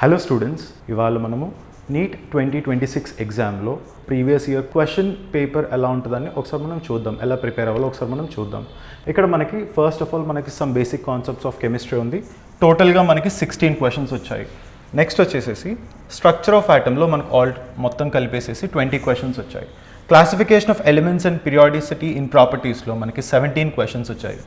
Hello students, ఇవాళ మనము neat 2026 ఎగ్జామ్లో ప్రీవియస్ ఇయర్ క్వశ్చన్ పేపర్ ఎలా ఉంటుందని ఒకసారి మనం చూద్దాం. ఎలా ప్రిపేర్ అవ్వాలో ఒకసారి మనం చూద్దాం. ఇక్కడ మనకి ఫస్ట్ ఆఫ్ ఆల్ మనకి some basic concepts of chemistry ఉంది. టోటల్గా మనకి 16 క్వశ్చన్స్ వచ్చాయి. నెక్స్ట్ వచ్చేసేసి స్ట్రక్చర్ ఆఫ్ ఆటంలో మనకు మొత్తం కలిపేసేసి 20 క్వశ్చన్స్ వచ్చాయి. Classification of elements and periodicity in ప్రాపర్టీస్లో మనకి 17 క్వశ్చన్స్ వచ్చాయి.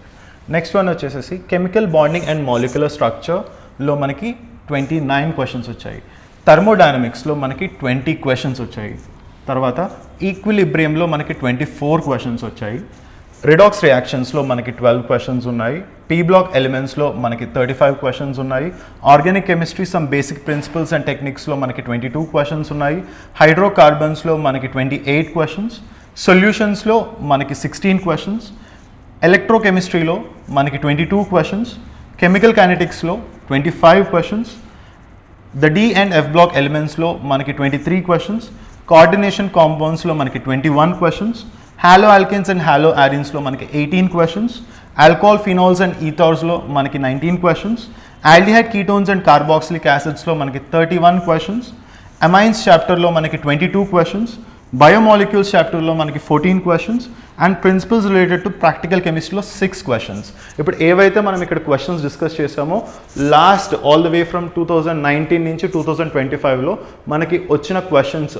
నెక్స్ట్ వన్ వచ్చేసేసి కెమికల్ బాండింగ్ అండ్ మాలిక్యులర్ స్ట్రక్చర్లో మనకి 29 క్వశ్చన్స్ వచ్చాయి. థర్మోడైనమిక్స్లో మనకి 20 క్వశ్చన్స్ వచ్చాయి. తర్వాత ఈక్విలిబ్రియంలో మనకి 24 క్వశ్చన్స్ వచ్చాయి. రిడాక్స్ రియాక్షన్స్లో మనకి 12 క్వశ్చన్స్ ఉన్నాయి. పీ బ్లాక్ ఎలిమెంట్స్లో మనకి 35 క్వశ్చన్స్ ఉన్నాయి. Organic chemistry some basic principles and టెక్నిక్స్లో మనకి 22 క్వశ్చన్స్ ఉన్నాయి. హైడ్రోకార్బన్స్లో మనకి 28 క్వశ్చన్స్. సొల్యూషన్స్లో మనకి 16 క్వశ్చన్స్. ఎలక్ట్రోకెమిస్ట్రీలో మనకి 22 క్వశ్చన్స్. కెమికల్ కైనెటిక్స్లో 25 questions. The d and F block ఎలిమెంట్స్లో మనకి 23 క్వశ్చన్స్. కోఆర్డినేషన్ కాంపౌండ్స్లో మనకి 21 questions. Halo alkanes and halo ఆరిన్స్లో మనకి 18 క్వశ్చన్స్. ఆల్కహాల్ ఫినాల్స్ అండ్ ఈథార్స్లో మనకి 19 questions. Aldehyde ketones and carboxylic యాసిడ్స్లో మనకి 31 క్వశ్చన్స్. అమైన్స్ చాప్టర్లో మనకి 22 క్వశ్చన్స్. బయోమాలిక్యూల్స్ చాప్టర్లో మనకి 14 questions. And principles related to practical కెమిస్ట్రీలో 6 క్వశ్చన్స్. ఇప్పుడు ఏవైతే మనం ఇక్కడ క్వశ్చన్స్ డిస్కస్ చేసామో last all the way from 2019 నుంచి 2025లో మనకి వచ్చిన క్వశ్చన్స్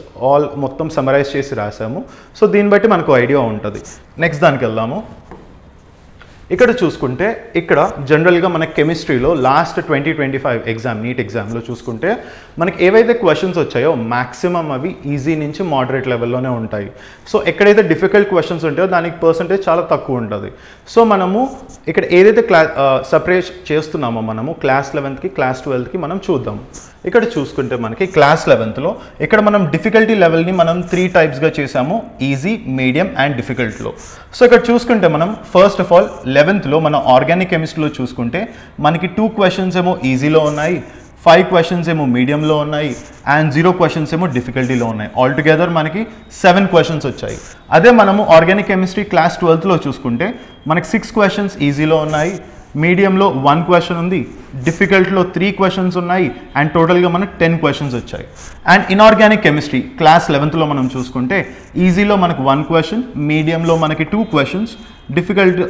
మొత్తం సమరైజ్ చేసి రాసాము. సో దీన్ని బట్టి మనకు ఐడియా ఉంటుంది. నెక్స్ట్ దానికి వెళ్దాము. ఇక్కడ చూసుకుంటే ఇక్కడ జనరల్గా మన కెమిస్ట్రీలో లాస్ట్ 2025 ఎగ్జామ్ నీట్ ఎగ్జామ్లో చూసుకుంటే మనకి ఏవైతే క్వశ్చన్స్ వచ్చాయో మ్యాక్సిమం అవి ఈజీ నుంచి మోడరేట్ లెవెల్లోనే ఉంటాయి. సో ఎక్కడైతే డిఫికల్ట్ క్వశ్చన్స్ ఉంటాయో దానికి పర్సంటేజ్ చాలా తక్కువ ఉంటుంది. సో మనము ఇక్కడ ఏదైతే సపరేట్ చేస్తున్నామో మనము క్లాస్ 11కి క్లాస్ 12కి మనం చూద్దాం. ఇక్కడ చూసుకుంటే మనకి క్లాస్ 11లో ఇక్కడ మనం డిఫికల్టీ లెవెల్ని మనం 3 టైప్స్గా చేసాము: ఈజీ, మీడియం అండ్ డిఫికల్ట్లో. సో ఇక్కడ చూసుకుంటే మనం ఫస్ట్ ఆఫ్ ఆల్ 11th మన ఆర్గానిక్ కెమిస్ట్రీలో చూసుకుంటే మనకి 2 క్వశ్చన్స్ ఏమో ఈజీలో ఉన్నాయి, 5 క్వశ్చన్స్ ఏమో మీడియంలో ఉన్నాయి అండ్ 0 క్వశ్చన్స్ ఏమో డిఫికల్టీలో ఉన్నాయి. ఆల్టుగెదర్ మనకి 7 క్వశ్చన్స్ వచ్చాయి. అదే మనము ఆర్గానిక్ కెమిస్ట్రీ క్లాస్ 12లో చూసుకుంటే మనకి 6 క్వశ్చన్స్ ఈజీలో ఉన్నాయి, మీడియంలో 1 క్వశ్చన్ ఉంది, డిఫికల్ట్లో 3 క్వశ్చన్స్ ఉన్నాయి అండ్ టోటల్గా మనకు 10 క్వశ్చన్స్ వచ్చాయి. అండ్ ఇన్ఆర్గానిక్ కెమిస్ట్రీ క్లాస్ 11లో మనం చూసుకుంటే ఈజీలో మనకు 1 క్వశ్చన్, మీడియంలో మనకి 2 క్వశ్చన్స్, డిఫికల్ట్లో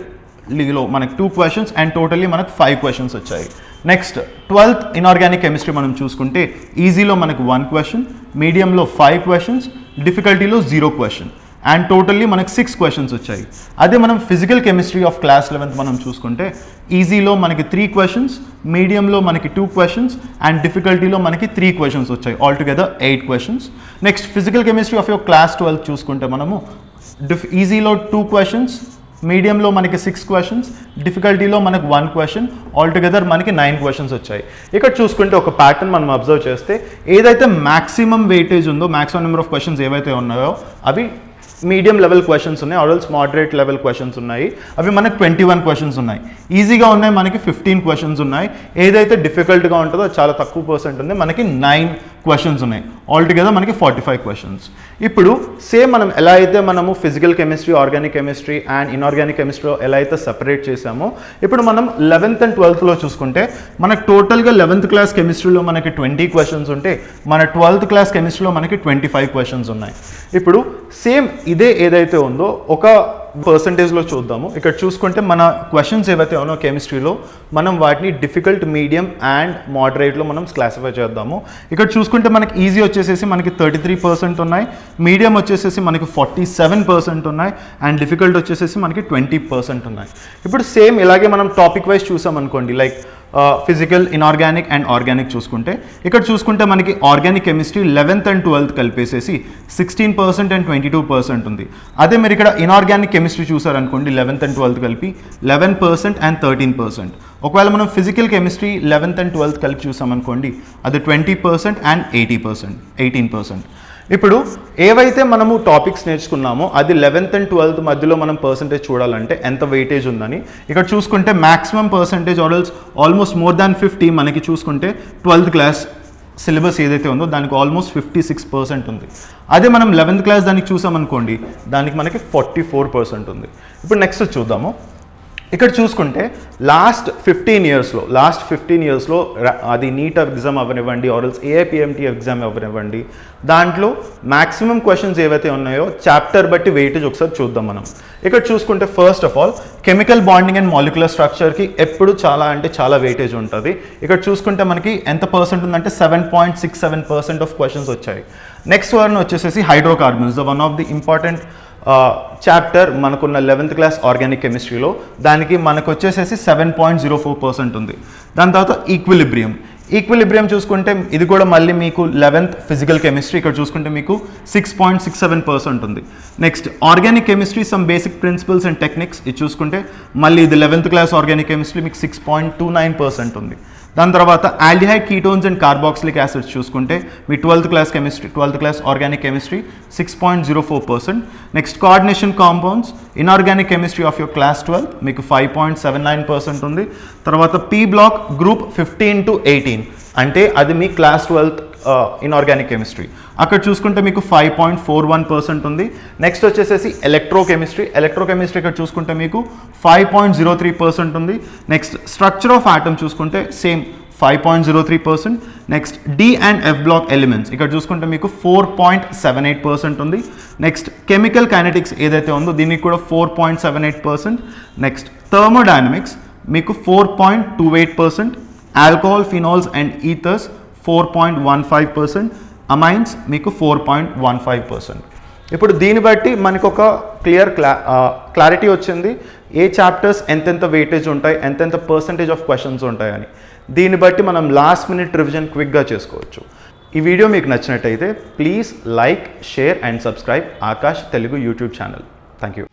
మనకి 2 క్వశ్చన్స్ అండ్ టోటల్లీ మనకు 5 క్వశ్చన్స్ వచ్చాయి. నెక్స్ట్ 12th ఇన్ఆర్గానిక్ కెమిస్ట్రీ మనం చూసుకుంటే ఈజీలో మనకు 1 క్వశ్చన్, మీడియంలో 5 క్వశ్చన్స్, డిఫికల్టీలో 0 క్వశ్చన్ అండ్ టోటల్లీ మనకు 6 క్వశ్చన్స్ వచ్చాయి. అదే మనం physical chemistry of class 11th మనం చూసుకుంటే ఈజీలో మనకి 3 క్వశ్చన్స్, మీడియంలో మనకి 2 క్వశ్చన్స్ అండ్ డిఫికల్టీలో మనకి 3 క్వశ్చన్స్ వచ్చాయి. Altogether 8 questions. Next physical chemistry of your class 12 చూసుకుంటే మనము ఈజీలో 2 క్వశ్చన్స్, మీడియంలో మనకి 6 క్వశ్చన్స్, డిఫికల్టీలో మనకు 1 క్వశ్చన్, ఆల్టుగెదర్ మనకి 9 క్వశ్చన్స్ వచ్చాయి. ఇక్కడ చూసుకుంటే ఒక ప్యాటర్న్ మనం అబ్జర్వ్ చేస్తే ఏదైతే మ్యాక్సిమం వెయిటేజ్ ఉందో, మ్యాక్సిమం నెంబర్ ఆఫ్ క్వశ్చన్స్ ఏవైతే ఉన్నాయో అవి మీడియం లెవెల్ క్వశ్చన్స్ ఉన్నాయి, ఆర్ఎల్స్ మోడరేట్ లెవెల్ క్వశ్చన్స్ ఉన్నాయి. అవి మనకు 21 క్వశ్చన్స్ ఉన్నాయి. ఈజీగా ఉన్నాయి మనకి 15 క్వశ్చన్స్ ఉన్నాయి. ఏదైతే డిఫికల్ట్గా ఉంటుందో చాలా తక్కువ పర్సెంట్ ఉంది, మనకి 9 క్వశ్చన్స్ ఉన్నాయి. ఆల్టుగెదర్ మనకి 45 క్వశ్చన్స్. ఇప్పుడు సేమ్ మనం ఎలా అయితే మనము physical chemistry, organic chemistry and inorganic కెమిస్ట్రీలో ఎలా అయితే సపరేట్ చేసామో ఇప్పుడు మనం 11th and 12thలో చూసుకుంటే మనకు టోటల్గా 11th క్లాస్ కెమిస్ట్రీలో మనకి 20 క్వశ్చన్స్ ఉంటే మన 12th క్లాస్ కెమిస్ట్రీలో మనకి 25 క్వశ్చన్స్ ఉన్నాయి. ఇప్పుడు సేమ్ ఇదే ఏదైతే ఉందో ఒక పర్సంటేజ్లో చూద్దాము. ఇక్కడ చూసుకుంటే మన క్వశ్చన్స్ ఏవైతే ఉన్నాయో కెమిస్ట్రీలో మనం వాటిని డిఫికల్ట్, మీడియం అండ్ మోడరేట్లో మనం క్లాసిఫై చేద్దాము. ఇక్కడ చూసుకుంటే మనకి ఈజీ వచ్చేసేసి మనకి 33% ఉన్నాయి, మీడియం వచ్చేసేసి మనకి 47% ఉన్నాయి అండ్ డిఫికల్ట్ వచ్చేసేసి మనకి 20% ఉన్నాయి. ఇప్పుడు సేమ్ ఇలాగే మనం టాపిక్ వైజ్ చూసామనుకోండి, like physical, inorganic and organic చూసుకుంటే ఇక్కడ చూసుకుంటే మనకి organic chemistry 11th and 12th కలిపేసేసి 16% అండ్ 22% ఉంది. అదే మీరు ఇక్కడ inorganic chemistry చూసారనుకోండి 11th and 12th కలిపి 11% అండ్ 13%. ఒకవేళ మనం physical chemistry 11th and 12th కలిపి చూసామనుకోండి అది 20% అండ్ 18%. ఇప్పుడు ఏవైతే మనము టాపిక్స్ నేర్చుకున్నామో అది 11th and 12th మధ్యలో మనం పర్సంటేజ్ చూడాలంటే ఎంత వెయిటేజ్ ఉందని ఇక్కడ చూసుకుంటే maximum percentage almost more than 50 మనకి చూసుకుంటే 12th క్లాస్ సిలబస్ ఏదైతే ఉందో దానికి ఆల్మోస్ట్ 56% ఉంది. అదే మనం 11th క్లాస్ దానికి చూసామనుకోండి దానికి మనకి 44% ఉంది. ఇప్పుడు నెక్స్ట్ చూద్దాము. ఇక్కడ చూసుకుంటే లాస్ట్ 15 ఇయర్స్లో అది నీట్ ఎగ్జామ్ అవ్వనివ్వండి ఆర్ఎల్స్ ఏఐపిఎంటీ ఎగ్జామ్ అవ్వనివ్వండి, దాంట్లో మ్యాక్సిమం క్వశ్చన్స్ ఏవైతే ఉన్నాయో చాప్టర్ బట్టి వెయిటేజ్ ఒకసారి చూద్దాం మనం. ఇక్కడ చూసుకుంటే first of all chemical bonding and molecular స్ట్రక్చర్కి ఎప్పుడు చాలా వెయిటేజ్ ఉంటుంది. ఇక్కడ చూసుకుంటే మనకి ఎంత పర్సెంట్ ఉందంటే 7.67% ఆఫ్ క్వశ్చన్స్ వచ్చాయి. నెక్స్ట్ వన్ వచ్చేసి hydrocarbons, one of the important chapter మనకున్న 11th క్లాస్ ఆర్గానిక్ కెమిస్ట్రీలో, దానికి మనకు వచ్చేసేసి 7.04% ఉంది. దాని తర్వాత ఈక్విలిబ్రియం చూసుకుంటే ఇది కూడా మళ్ళీ మీకు 11th ఫిజికల్ కెమిస్ట్రీ, ఇక్కడ చూసుకుంటే మీకు 6.67% ఉంది. Next organic chemistry some basic principles and techniques, ఇది చూసుకుంటే మళ్ళీ ఇది 11th క్లాస్ ఆర్గానిక్ కెమిస్ట్రీ మీకు 6.29% ఉంది. దాని తర్వాత aldehyde ketones and carboxylic acids చూసుకుంటే మీ 12th class organic chemistry 6.04%. Next coordination compounds inorganic chemistry of your class 12 మీకు 5.79% ఉంది. తర్వాత పీ బ్లాక్ గ్రూప్ 15 to 18 అంటే అది మీ క్లాస్ 12th ఇన్ఆర్గానిక్ కెమిస్ట్రీ, అక్కడ చూసుకుంటే మీకు 5.41% ఉంది. నెక్స్ట్ వచ్చేసేసి ఎలక్ట్రోకెమిస్ట్రీ ఇక్కడ చూసుకుంటే మీకు 5.03% ఉంది. నెక్స్ట్ స్ట్రక్చర్ ఆఫ్ ఆటమ్ చూసుకుంటే same 5.03%. Next D and F block elements ఇక్కడ చూసుకుంటే మీకు 4.78% ఉంది. నెక్స్ట్ కెమికల్ కైనెటిక్స్ ఏదైతే ఉందో దీనికి కూడా 4.78%. నెక్స్ట్ థర్మోడైనమిక్స్ మీకు 4.28%. Alcohol, phenols and ఈథర్స్ 4.15%. అమైన్స్ మీకు 4.15%. ఇప్పుడు దీన్ని బట్టి మనకు ఒక క్లారిటీ వచ్చింది ఏ చాప్టర్స్ ఎంతెంత వెయిటేజ్ ఉంటాయి, ఎంతెంత పర్సంటేజ్ ఆఫ్ క్వశ్చన్స్ ఉంటాయని. దీన్ని బట్టి మనం లాస్ట్ మినిట్ రివిజన్ క్విక్గా చేసుకోవచ్చు. ఈ వీడియో మీకు నచ్చినట్టయితే please like, share and subscribe Akash Telugu YouTube channel. Thank you.